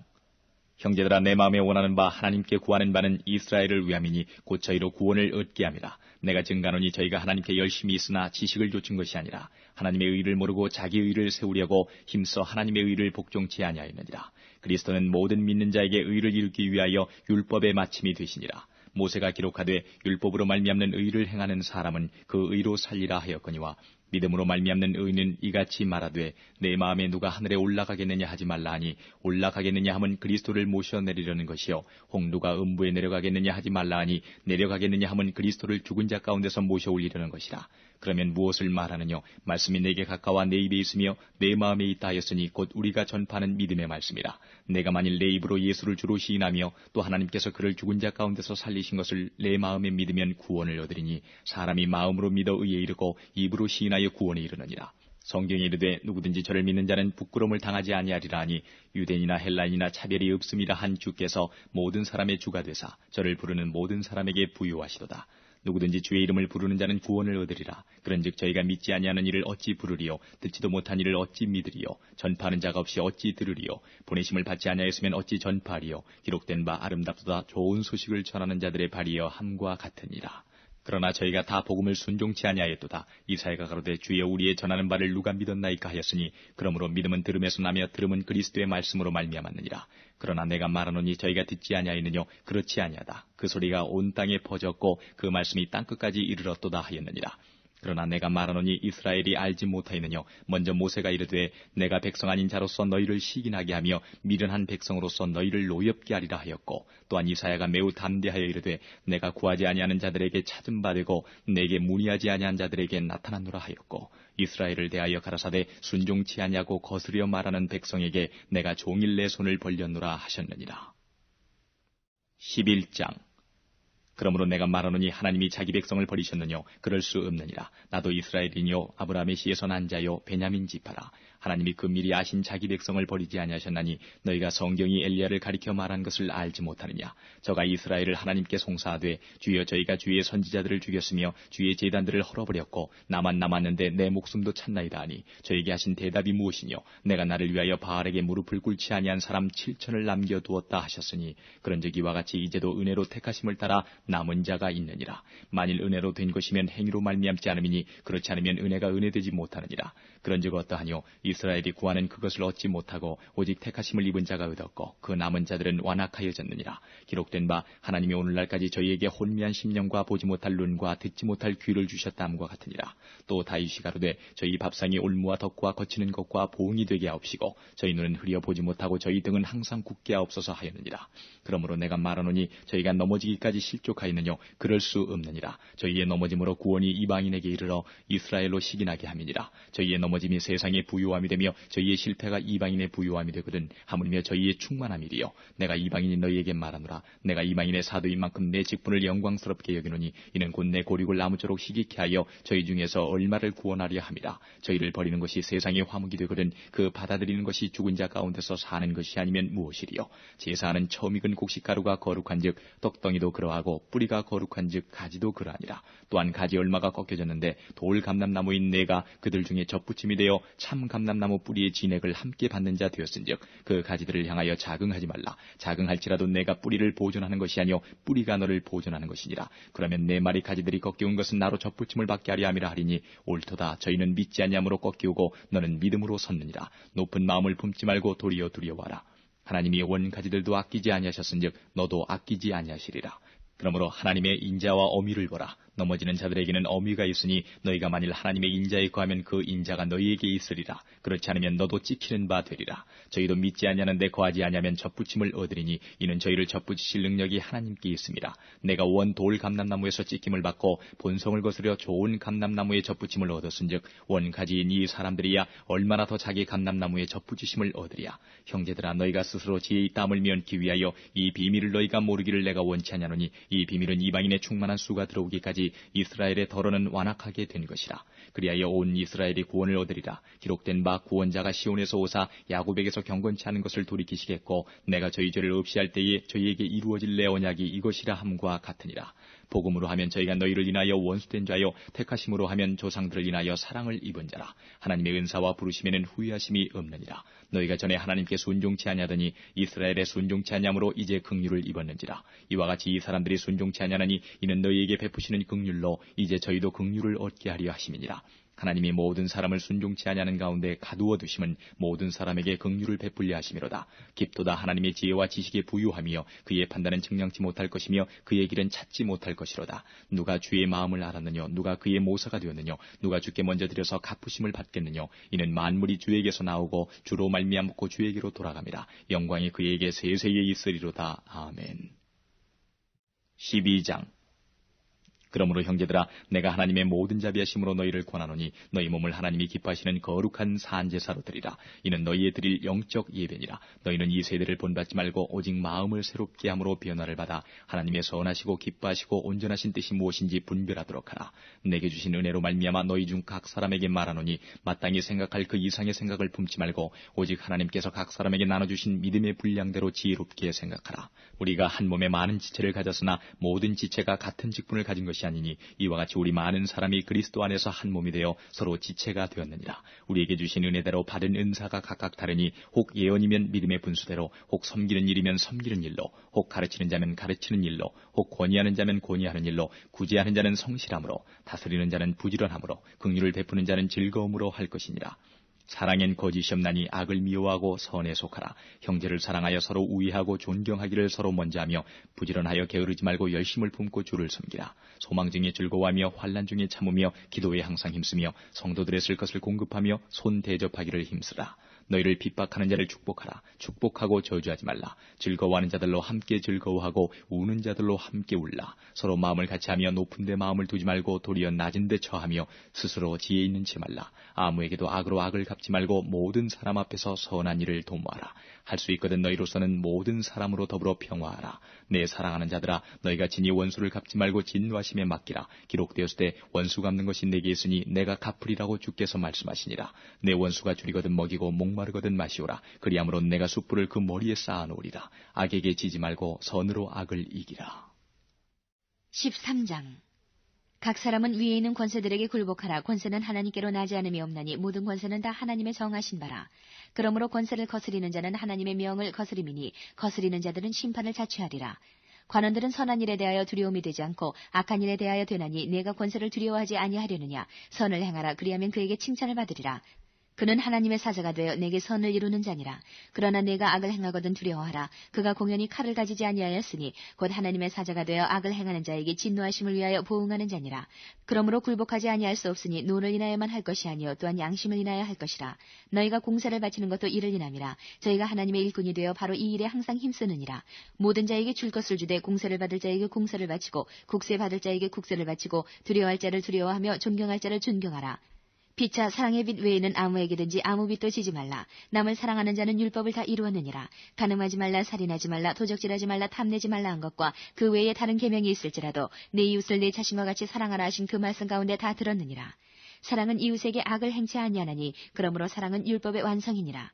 형제들아 내 마음에 원하는 바 하나님께 구하는 바는 이스라엘을 위함이니 곧 저희로 구원을 얻게 함이라. 내가 증가하노니 저희가 하나님께 열심히 있으나 지식을 좇은 것이 아니라 하나님의 의를 모르고 자기 의를 세우려고 힘써 하나님의 의를 복종치 아니하였느니라. 그리스도는 모든 믿는 자에게 의를 이루기 위하여 율법의 마침이 되시니라. 모세가 기록하되 율법으로 말미암는 의를 행하는 사람은 그 의로 살리라 하였거니와 믿음으로 말미암는 의는 이같이 말하되 내 마음에 누가 하늘에 올라가겠느냐 하지 말라 하니 올라가겠느냐 함은 그리스도를 모셔 내리려는 것이요 혹 누가 음부에 내려가겠느냐 하지 말라 하니 내려가겠느냐 함은 그리스도를 죽은 자 가운데서 모셔 올리려는 것이라. 그러면 무엇을 말하느냐? 말씀이 내게 가까워 내 입에 있으며 내 마음에 있다 하였으니 곧 우리가 전파하는 믿음의 말씀이라. 내가 만일 내 입으로 예수를 주로 시인하며 또 하나님께서 그를 죽은 자 가운데서 살리신 것을 내 마음에 믿으면 구원을 얻으리니 사람이 마음으로 믿어 의에 이르고 입으로 시인하여 구원에 이르느니라. 성경에 이르되 누구든지 저를 믿는 자는 부끄러움을 당하지 아니하리라 하니 유대인이나 헬라인이나 차별이 없음이라 한 주께서 모든 사람의 주가 되사 저를 부르는 모든 사람에게 부유하시도다. 누구든지 주의 이름을 부르는 자는 구원을 얻으리라. 그런즉 저희가 믿지 아니하는 일을 어찌 부르리요? 듣지도 못한 일을 어찌 믿으리요? 전파하는 자가 없이 어찌 들으리요? 보내심을 받지 아니하였으면 어찌 전파하리요? 기록된 바 아름답도다 좋은 소식을 전하는 자들의 발이여 함과 같으니라. 그러나 저희가 다 복음을 순종치 아니하였도다. 이사야가 가로되 주여 우리의 전하는 바를 누가 믿었나이까 하였으니 그러므로 믿음은 들음에서 나며 들음은 그리스도의 말씀으로 말미암았느니라. 그러나 내가 말하노니 저희가 듣지 아니하였느뇨? 그렇지 아니하다. 그 소리가 온 땅에 퍼졌고 그 말씀이 땅끝까지 이르렀도다 하였느니라. 그러나 내가 말하노니 이스라엘이 알지 못하였느뇨? 먼저 모세가 이르되 내가 백성 아닌 자로서 너희를 시긴하게 하며 미련한 백성으로서 너희를 노엽게 하리라 하였고 또한 이사야가 매우 담대하여 이르되 내가 구하지 아니하는 자들에게 찾음 받고 내게 문의하지 아니한 자들에게 나타나노라 하였고 이스라엘을 대하여 가라사대 순종치 아니하고 거스려 말하는 백성에게 내가 종일 내 손을 벌렸노라 하셨느니라. 11장. 그러므로 내가 말하노니 하나님이 자기 백성을 버리셨느뇨? 그럴 수 없느니라. 나도 이스라엘이뇨 아브라함의 씨에서 난 자요 베냐민 지파라. 하나님이 그 미리 아신 자기 백성을 버리지 아니하셨나니 너희가 성경이 엘리야를 가리켜 말한 것을 알지 못하느냐? 저가 이스라엘을 하나님께 송사하되 주여 저희가 주의 선지자들을 죽였으며 주의 제단들을 헐어버렸고 나만 남았는데 내 목숨도 찾나이다 하니 저에게 하신 대답이 무엇이뇨? 내가 나를 위하여 바알에게 무릎을 꿇지 아니한 사람 7천을 남겨두었다 하셨으니 그런즉 이와 같이 이제도 은혜로 택하심을 따라 남은 자가 있느니라. 만일 은혜로 된 것이면 행위로 말미암지 않음이니 그렇지 않으면 은혜가 은혜되지 못하느니라. 그런즉 어떠하뇨? 이스라엘이 구하는 그것을 얻지 못하고 오직 택하심을 입은 자가 얻었고 그 남은 자들은 완악하여졌느니라. 기록된 바 하나님이 오늘날까지 저희에게 혼미한 심령과 보지 못할 눈과 듣지 못할 귀를 주셨다함과 같으니라. 또 다윗이 가로되 저희 밥상이 올무와 덕과 거치는 것과 보응이 되게 하옵시고 저희 눈은 흐려 보지 못하고 저희 등은 항상 굳게 하옵소서 하였느니라. 그러므로 내가 말하노니 저희가 넘어지기까지 실족하였느뇨? 그럴 수 없느니라. 저희의 넘어짐으로 구원이 이방인에게 이르러 이스라엘로 시긴하게 함이니라. 저희의 넘어짐이 세상의 부요함이 되며 저희의 실패가 이방인의 부요함이 되거든 하물며 저희의 충만함이리요. 내가 이방인이 너희에게 말하노라. 내가 이방인의 사도인 만큼 내 직분을 영광스럽게 여기노니 이는 곧 내 고륙을 나무처럼 희귀케 하여 저희 중에서 얼마를 구원하려 함이라. 저희를 버리는 것이 세상의 화목이 되거든 그 받아들이는 것이 죽은 자 가운데서 사는 것이 아니면 무엇이리요? 제사하는 처음 익은 곡식가루가 거룩한즉 떡덩이도 그러하고 뿌리가 거룩한즉 가지도 그러하니라. 또한 가지 얼마가 꺾여졌는데 돌 감람나무인 내가 그들 중에 젖붙임이 되어 참 감람나무 뿌리의 진액을 함께 받는 자 되었은즉 그 가지들을 향하여 자긍하지 말라. 자긍할지라도 내가 뿌리를 보존하는 것이 아니요 뿌리가 너를 보존하는 것이니라. 그러면 내 말이 가지들이 꺾여온 것은 나로 젖붙임을 받게 하려 함이라 하리니 옳도다. 저희는 믿지 아니함으로 꺾이오고 너는 믿음으로 섰느니라. 높은 마음을 품지 말고 도리어 두려워하라. 하나님이 원 가지들도 아끼지 아니하셨은즉 너도 아끼지 아니하시리라. 그러므로 하나님의 인자와 어미를 보라. 넘어지는 자들에게는 어미가 있으니 너희가 만일 하나님의 인자에 거하면 그 인자가 너희에게 있으리라. 그렇지 않으면 너도 찍히는 바 되리라. 저희도 믿지 아니하는데 거하지 아니하면 젖붙임을 얻으리니 이는 저희를 젖붙이실 능력이 하나님께 있습니다. 내가 원 돌 감람나무에서 찍힘을 받고 본성을 거스려 좋은 감람나무의 젖붙임을 얻었은즉 원 가지인 이 사람들이야 얼마나 더 자기 감람나무의 젖붙이심을 얻으리야. 형제들아 너희가 스스로 지혜의 땀을 면기 위하여 이 비밀을 너희가 모르기를 내가 원치 아니하노니 이 비밀은 이방인의 충만한 수가 들어오기까지 이스라엘의 덜어는 완악하게 된 것이라. 그리하여 온 이스라엘이 구원을 얻으리라. 기록된 바 구원자가 시온에서 오사 야곱에게서 경건치 않은 것을 돌이키시겠고 내가 저희 죄를 없이 할 때에 저희에게 이루어질 내 언약이 이것이라 함과 같으니라. 복음으로 하면 저희가 너희를 인하여 원수된 자요 택하심으로 하면 조상들을 인하여 사랑을 입은 자라. 하나님의 은사와 부르심에는 후회하심이 없느니라. 너희가 전에 하나님께 순종치 아니하더니 이스라엘에 순종치 아니함으로 이제 긍휼을 입었는지라. 이와 같이 이 사람들이 순종치 아니하나니 이는 너희에게 베푸시는 긍휼로 이제 저희도 긍휼을 얻게 하려 하심이니라. 하나님이 모든 사람을 순종치 아니하는 가운데 가두어 두심은 모든 사람에게 긍휼을 베풀려 하심이로다. 깊도다 하나님의 지혜와 지식에 부유하며 그의 판단은 측량치 못할 것이며 그의 길은 찾지 못할 것이로다. 누가 주의 마음을 알았느냐? 누가 그의 모사가 되었느냐? 누가 주께 먼저 드려서 갚으심을 받겠느냐? 이는 만물이 주에게서 나오고 주로 말미암고 주에게로 돌아갑니다. 영광이 그에게 세세에 있으리로다. 아멘. 12장. 그러므로 형제들아, 내가 하나님의 모든 자비하심으로 너희를 권하노니 너희 몸을 하나님이 기뻐하시는 거룩한 산제사로 드리라. 이는 너희의 드릴 영적 예배니라. 너희는 이 세대를 본받지 말고 오직 마음을 새롭게 함으로 변화를 받아 하나님의 선하시고 기뻐하시고 온전하신 뜻이 무엇인지 분별하도록 하라. 내게 주신 은혜로 말미암아 너희 중 각 사람에게 말하노니 마땅히 생각할 그 이상의 생각을 품지 말고 오직 하나님께서 각 사람에게 나눠주신 믿음의 분량대로 지혜롭게 생각하라. 우리가 한 몸에 많은 지체를 가졌으나 모든 지체가 같은 직분을 가진 것이 아니니 이와 같이 우리 많은 사람이 그리스도 안에서 한 몸이 되어 서로 지체가 되었느니라. 우리에게 주신 은혜대로 받은 은사가 각각 다르니 혹 예언이면 믿음의 분수대로, 혹 섬기는 일이면 섬기는 일로, 혹 가르치는 자면 가르치는 일로, 혹 권위하는 자면 권위하는 일로, 구제하는 자는 성실함으로, 다스리는 자는 부지런함으로, 긍휼을 베푸는 자는 즐거움으로 할 것이니라. 사랑엔 거짓이 없나니 악을 미워하고 선에 속하라. 형제를 사랑하여 서로 우애하고 존경하기를 서로 먼저 하며 부지런하여 게으르지 말고 열심을 품고 주를 섬기라. 소망 중에 즐거워하며 환난 중에 참으며 기도에 항상 힘쓰며 성도들의 쓸 것을 공급하며 손 대접하기를 힘쓰라. 너희를 핍박하는 자를 축복하라. 축복하고 저주하지 말라. 즐거워하는 자들로 함께 즐거워하고 우는 자들로 함께 울라. 서로 마음을 같이하며 높은 데 마음을 두지 말고 도리어 낮은 데 처하며 스스로 지혜 있는 채 말라. 아무에게도 악으로 악을 갚지 말고 모든 사람 앞에서 선한 일을 도모하라. 할 수 있거든 너희로서는 모든 사람으로 더불어 평화하라. 내 사랑하는 자들아, 너희가 진히 원수를 갚지 말고 진노하심에 맡기라. 기록되었을 때 원수 갚는 것이 내게 있으니 내가 갚으리라고 주께서 말씀하시니라. 내 원수가 줄이거든 먹이고 목마르거든 마시오라. 그리함으로 내가 숯불을 그 머리에 쌓아놓으리라. 악에게 지지 말고 선으로 악을 이기라. 13장. 각 사람은 위에 있는 권세들에게 굴복하라. 권세는 하나님께로 나지 않음이 없나니 모든 권세는 다 하나님의 정하신 바라. 그러므로 권세를 거스리는 자는 하나님의 명을 거스림이니 거스리는 자들은 심판을 자취하리라. 관원들은 선한 일에 대하여 두려움이 되지 않고 악한 일에 대하여 되나니 내가 권세를 두려워하지 아니하려느냐. 선을 행하라. 그리하면 그에게 칭찬을 받으리라. 그는 하나님의 사자가 되어 내게 선을 이루는 자니라. 그러나 내가 악을 행하거든 두려워하라. 그가 공연히 칼을 가지지 아니하였으니 곧 하나님의 사자가 되어 악을 행하는 자에게 진노하심을 위하여 보응하는 자니라. 그러므로 굴복하지 아니할 수 없으니 노를 인하여만 할 것이 아니요 또한 양심을 인하여 할 것이라. 너희가 공세를 바치는 것도 이를 인함이라. 저희가 하나님의 일꾼이 되어 바로 이 일에 항상 힘쓰느니라. 모든 자에게 줄 것을 주되 공세를 받을 자에게 공세를 바치고 국세 받을 자에게 국세를 바치고 두려워할 자를 두려워하며 존경할 자를 존경하라. 피차 사랑의 빛 외에는 아무에게든지 아무 빛도 지지 말라. 남을 사랑하는 자는 율법을 다 이루었느니라. 간음하지 말라, 살인하지 말라, 도적질하지 말라, 탐내지 말라 한 것과 그 외에 다른 계명이 있을지라도 내 이웃을 내 자신과 같이 사랑하라 하신 그 말씀 가운데 다 들었느니라. 사랑은 이웃에게 악을 행치 아니하나니 그러므로 사랑은 율법의 완성이니라.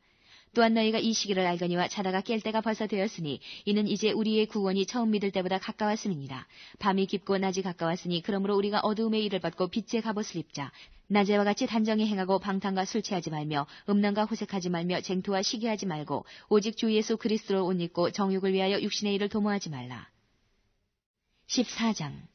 또한 너희가 이 시기를 알거니와 자다가 깰 때가 벌써 되었으니 이는 이제 우리의 구원이 처음 믿을 때보다 가까웠음이니라. 밤이 깊고 낮이 가까웠으니 그러므로 우리가 어두움의 일을 벗고 빛의 갑옷을 입자. 낮에와 같이 단정히 행하고 방탕과 술 취하지 말며 음란과 호색하지 말며 쟁투와 시기하지 말고 오직 주 예수 그리스도를 옷 입고 정욕을 위하여 육신의 일을 도모하지 말라. 14장.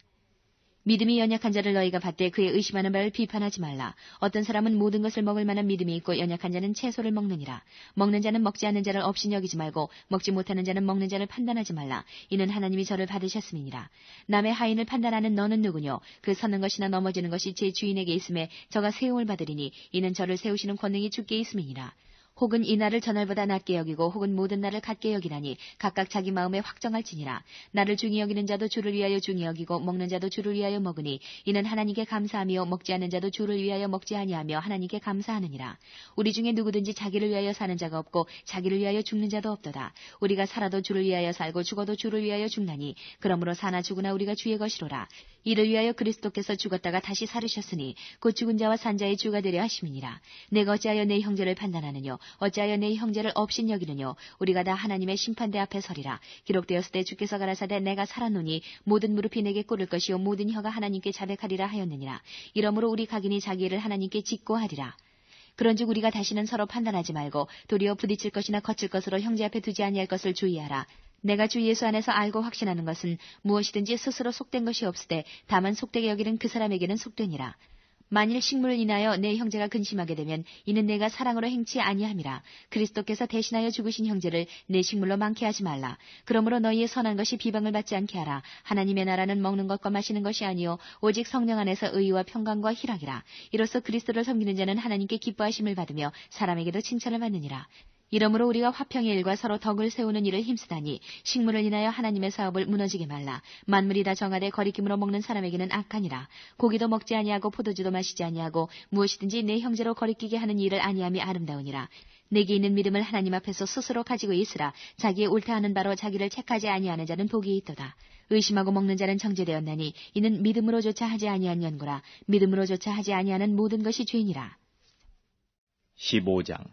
믿음이 연약한 자를 너희가 받되 그의 의심하는 바를 비판하지 말라. 어떤 사람은 모든 것을 먹을 만한 믿음이 있고 연약한 자는 채소를 먹느니라. 먹는 자는 먹지 않는 자를 없이 여기지 말고 먹지 못하는 자는 먹는 자를 판단하지 말라. 이는 하나님이 저를 받으셨음이니라. 남의 하인을 판단하는 너는 누구뇨? 그 서는 것이나 넘어지는 것이 제 주인에게 있음에 저가 세움을 받으리니 이는 저를 세우시는 권능이 주께 있음이니라. 혹은 이 날을 저날보다 낮게 여기고 혹은 모든 날을 같게 여기라니 각각 자기 마음에 확정할지니라. 나를 중히 여기는 자도 주를 위하여 중히 여기고 먹는 자도 주를 위하여 먹으니 이는 하나님께 감사하며 먹지 않는 자도 주를 위하여 먹지 아니하며 하나님께 감사하느니라. 우리 중에 누구든지 자기를 위하여 사는 자가 없고 자기를 위하여 죽는 자도 없도다. 우리가 살아도 주를 위하여 살고 죽어도 주를 위하여 죽나니 그러므로 사나 죽으나 우리가 주의 것이로라. 이를 위하여 그리스도께서 죽었다가 다시 살으셨으니 곧 죽은 자와 산 자의 주가 되려 하심이니라. 내가 어찌하여 내 형제를 판단하느뇨? 어찌하여 내 형제를 업신여기느뇨? 우리가 다 하나님의 심판대 앞에 서리라. 기록되었을 때 주께서 가라사대 내가 살았노니 모든 무릎이 내게 꿇을 것이요 모든 혀가 하나님께 자백하리라 하였느니라. 이러므로 우리 각인이 자기 일을 하나님께 짓고 하리라. 그런즉 우리가 다시는 서로 판단하지 말고 도리어 부딪힐 것이나 거칠 것으로 형제 앞에 두지 아니할 것을 주의하라. 내가 주 예수 안에서 알고 확신하는 것은 무엇이든지 스스로 속된 것이 없으되 다만 속되게 여기는 그 사람에게는 속되니라. 만일 식물을 인하여 내 형제가 근심하게 되면 이는 내가 사랑으로 행치 아니함이라. 그리스도께서 대신하여 죽으신 형제를 내 식물로 많게 하지 말라. 그러므로 너희의 선한 것이 비방을 받지 않게 하라. 하나님의 나라는 먹는 것과 마시는 것이 아니요 오직 성령 안에서 의와 평강과 희락이라. 이로써 그리스도를 섬기는 자는 하나님께 기뻐하심을 받으며 사람에게도 칭찬을 받느니라. 이러므로 우리가 화평의 일과 서로 덕을 세우는 일을 힘쓰다니 식물을 인하여 하나님의 사업을 무너지게 말라. 만물이 다 정하되 거리낌으로 먹는 사람에게는 악하니라. 고기도 먹지 아니하고 포도주도 마시지 아니하고 무엇이든지 내 형제로 거리끼게 하는 일을 아니함이 아름다우니라. 내게 있는 믿음을 하나님 앞에서 스스로 가지고 있으라. 자기의 옳다하는 바로 자기를 책하지 아니하는 자는 복이 있도다. 의심하고 먹는 자는 정죄되었나니 이는 믿음으로조차 하지 아니한 연고라. 믿음으로조차 하지 아니하는 모든 것이 죄니라. 15장.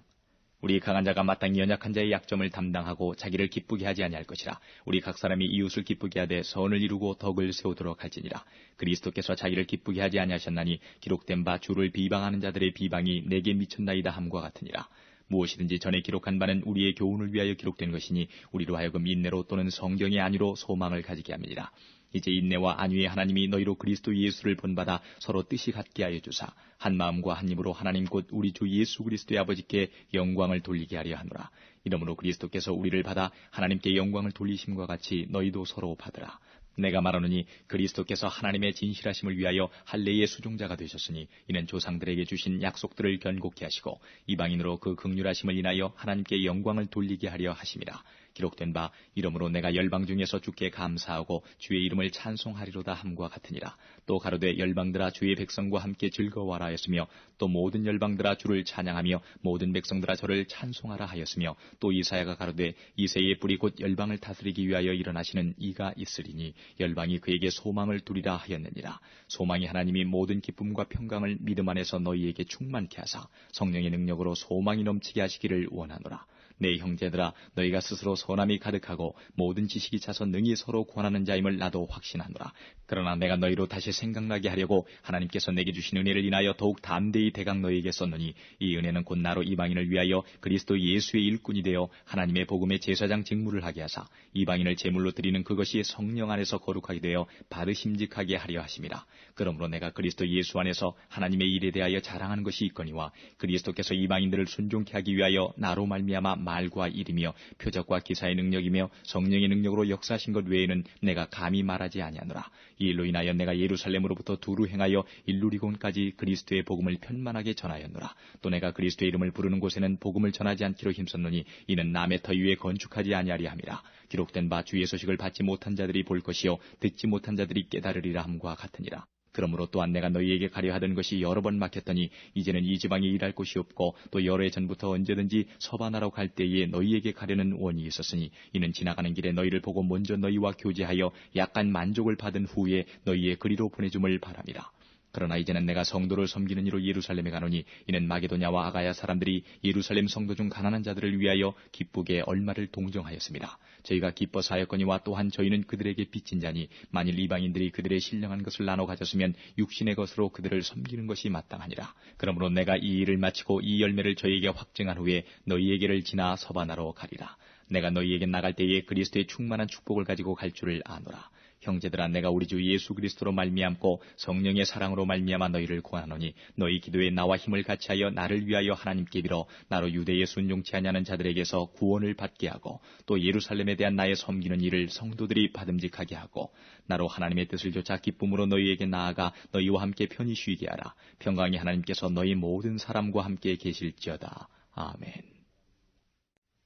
우리 강한 자가 마땅히 연약한 자의 약점을 담당하고 자기를 기쁘게 하지 아니할 것이라. 우리 각 사람이 이웃을 기쁘게 하되 선을 이루고 덕을 세우도록 할지니라. 그리스도께서 자기를 기쁘게 하지 아니하셨나니 기록된 바 주를 비방하는 자들의 비방이 내게 미쳤나이다 함과 같으니라. 무엇이든지 전에 기록한 바는 우리의 교훈을 위하여 기록된 것이니 우리로 하여금 인내로 또는 성경의 안위로 소망을 가지게 함이니라. 이제 인내와 안위의 하나님이 너희로 그리스도 예수를 본받아 서로 뜻이 같게 하여 주사 한 마음과 한 입으로 하나님 곧 우리 주 예수 그리스도의 아버지께 영광을 돌리게 하려 하노라. 이러므로 그리스도께서 우리를 받아 하나님께 영광을 돌리심과 같이 너희도 서로 받으라. 내가 말하노니 그리스도께서 하나님의 진실하심을 위하여 할례의 수종자가 되셨으니 이는 조상들에게 주신 약속들을 견고케 하시고 이방인으로 그 긍휼하심을 인하여 하나님께 영광을 돌리게 하려 하심이라. 기록된 바 이러므로 내가 열방 중에서 주께 감사하고 주의 이름을 찬송하리로다 함과 같으니라. 또 가로되 열방들아 주의 백성과 함께 즐거워하라 하였으며 또 모든 열방들아 주를 찬양하며 모든 백성들아 저를 찬송하라 하였으며 또 이사야가 가로되 이새의 뿌리 곧 열방을 다스리기 위하여 일어나시는 이가 있으리니 열방이 그에게 소망을 두리라 하였느니라. 소망이 하나님이 모든 기쁨과 평강을 믿음 안에서 너희에게 충만케 하사 성령의 능력으로 소망이 넘치게 하시기를 원하노라. 내 형제들아 너희가 스스로 선함이 가득하고 모든 지식이 차서 능히 서로 권하는 자임을 나도 확신하노라. 그러나 내가 너희로 다시 생각나게 하려고 하나님께서 내게 주신 은혜를 인하여 더욱 담대히 대강 너희에게 썼노니 이 은혜는 곧 나로 이방인을 위하여 그리스도 예수의 일꾼이 되어 하나님의 복음의 제사장 직무를 하게 하사 이방인을 제물로 드리는 그것이 성령 안에서 거룩하게 되어 바르심직하게 하려 하심이라. 그러므로 내가 그리스도 예수 안에서 하나님의 일에 대하여 자랑하는 것이 있거니와 그리스도께서 이방인들을 순종케 하기 위하여 나로 말미암아 말과 일이며 표적과 기사의 능력이며 성령의 능력으로 역사하신 것 외에는 내가 감히 말하지 아니하노라. 이 일로 인하여 내가 예루살렘으로부터 두루 행하여 일루리곤까지 그리스도의 복음을 편만하게 전하였노라. 또 내가 그리스도의 이름을 부르는 곳에는 복음을 전하지 않기로 힘썼노니 이는 남의 터 위에 건축하지 아니하리 함이라. 기록된 바 주의 소식을 받지 못한 자들이 볼 것이요 듣지 못한 자들이 깨달으리라 함과 같으니라. 그러므로 또한 내가 너희에게 가려 하던 것이 여러 번 막혔더니 이제는 이 지방에 일할 곳이 없고 또 여러 해 전부터 언제든지 서바나로 갈 때에 너희에게 가려는 원이 있었으니 이는 지나가는 길에 너희를 보고 먼저 너희와 교제하여 약간 만족을 받은 후에 너희의 그리로 보내줌을 바람이라. 그러나 이제는 내가 성도를 섬기는 이로 예루살렘에 가노니 이는 마게도냐와 아가야 사람들이 예루살렘 성도 중 가난한 자들을 위하여 기쁘게 얼마를 동정하였습니다. 저희가 기뻐서 하였거니와 또한 저희는 그들에게 빚진 자니 만일 이방인들이 그들의 신령한 것을 나눠 가졌으면 육신의 것으로 그들을 섬기는 것이 마땅하니라. 그러므로 내가 이 일을 마치고 이 열매를 저희에게 확증한 후에 너희에게를 지나 서바나로 가리라. 내가 너희에게 나갈 때에 그리스도의 충만한 축복을 가지고 갈 줄을 아노라. 형제들아 내가 우리 주 예수 그리스도로 말미암고 성령의 사랑으로 말미암아 너희를 구하노니 너희 기도에 나와 힘을 같이하여 나를 위하여 하나님께 빌어 나로 유대에 순종치 아니하는 자들에게서 구원을 받게 하고 또 예루살렘에 대한 나의 섬기는 일을 성도들이 받음직하게 하고 나로 하나님의 뜻을 좇아 기쁨으로 너희에게 나아가 너희와 함께 편히 쉬게 하라. 평강의 하나님께서 너희 모든 사람과 함께 계실지어다. 아멘.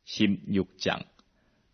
16장.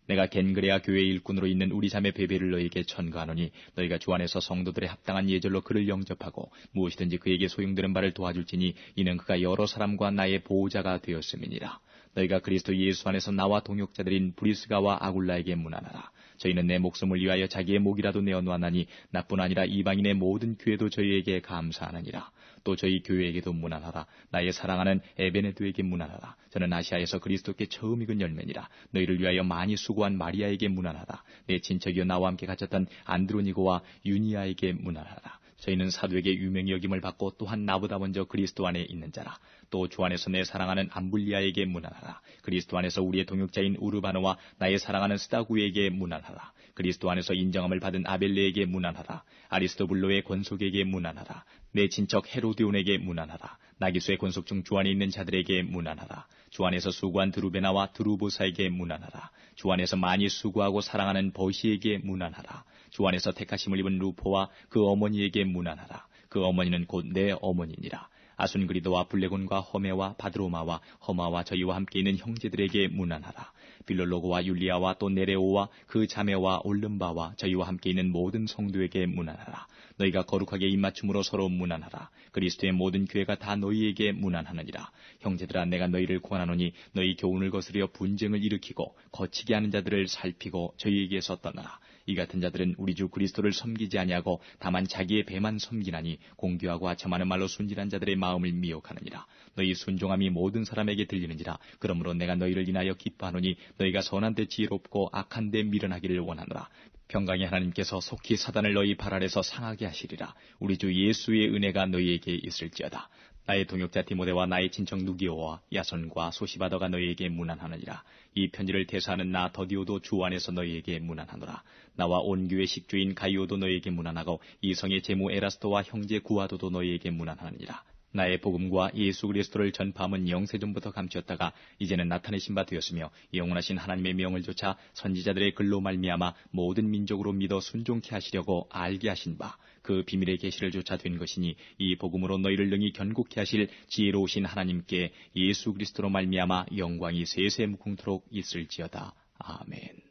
내가 겐그레아 교회 일꾼으로 있는 우리 자매 베베를 너희에게 천거하노니 너희가 주 안에서 성도들의 합당한 예절로 그를 영접하고 무엇이든지 그에게 소용되는 바를 도와줄지니 이는 그가 여러 사람과 나의 보호자가 되었음이니라. 너희가 그리스도 예수 안에서 나와 동역자들인 브리스가와 아굴라에게 문안하라. 저희는 내 목숨을 위하여 자기의 목이라도 내어놓았나니 나뿐 아니라 이방인의 모든 교회도 저희에게 감사하느니라. 또 저희 교회에게도 문안하라. 나의 사랑하는 에베네도에게 문안하라. 저는 아시아에서 그리스도께 처음 익은 열매니라. 너희를 위하여 많이 수고한 마리아에게 문안하라. 내 친척이여 나와 함께 갇혔던 안드로니고와 유니아에게 문안하라. 저희는 사도에게 유명히 여김을 받고 또한 나보다 먼저 그리스도 안에 있는 자라. 또 주 안에서 내 사랑하는 암블리아에게 문안하라. 그리스도 안에서 우리의 동역자인 우르바노와 나의 사랑하는 스다구에게 문안하라. 그리스도 안에서 인정함을 받은 아벨레에게 문안하라. 아리스토블로의 권속에게 문안하라. 내 친척 헤로디온에게 문안하라. 나기수의 권속 중 주 안에 있는 자들에게 문안하라. 주 안에서 수고한 드루베나와 드루보사에게 문안하라. 주 안에서 많이 수고하고 사랑하는 버시에게 문안하라. 주 안에서 택하심을 입은 루포와 그 어머니에게 문안하라. 그 어머니는 곧 내 어머니니라. 아순그리도와 블레곤과 허메와 바드로마와 허마와 저희와 함께 있는 형제들에게 문안하라. 빌롤로고와 율리아와 또 네레오와 그 자매와 올름바와 저희와 함께 있는 모든 성도에게 문안하라. 너희가 거룩하게 입맞춤으로 서로 문안하라. 그리스도의 모든 교회가 다 너희에게 문안하느니라. 형제들아, 내가 너희를 권하노니 너희 교훈을 거스려 분쟁을 일으키고 거치게 하는 자들을 살피고 저희에게서 떠나라. 이 같은 자들은 우리 주 그리스도를 섬기지 아니하고 다만 자기의 배만 섬기나니 공교하고 아첨하는 말로 순진한 자들의 마음을 미혹하느니라. 너희 순종함이 모든 사람에게 들리는지라. 그러므로 내가 너희를 인하여 기뻐하노니 너희가 선한 데 지혜롭고 악한 데 미련하기를 원하노라. 평강의 하나님께서 속히 사단을 너희 발 아래서 상하게 하시리라. 우리 주 예수의 은혜가 너희에게 있을지어다. 나의 동역자 디모데와 나의 친척 누기오와 야손과 소시바더가 너희에게 문안하느니라. 이 편지를 대사하는 나 더디오도 주 안에서 너희에게 문안하노라. 나와 온 교회 식주인 가이오도 너희에게 문안하고 이 성의 제무 에라스도와 형제 구아도도 너희에게 문안하느니라. 나의 복음과 예수 그리스도를 전파함은 영세전부터 감추었다가 이제는 나타내신 바 되었으며 영원하신 하나님의 명을 조차 선지자들의 글로 말미암아 모든 민족으로 믿어 순종케 하시려고 알게 하신 바 그 비밀의 계시를 조차 된 것이니 이 복음으로 너희를 능히 견고케 하실 지혜로우신 하나님께 예수 그리스도로 말미암아 영광이 세세 무궁토록 있을지어다. 아멘.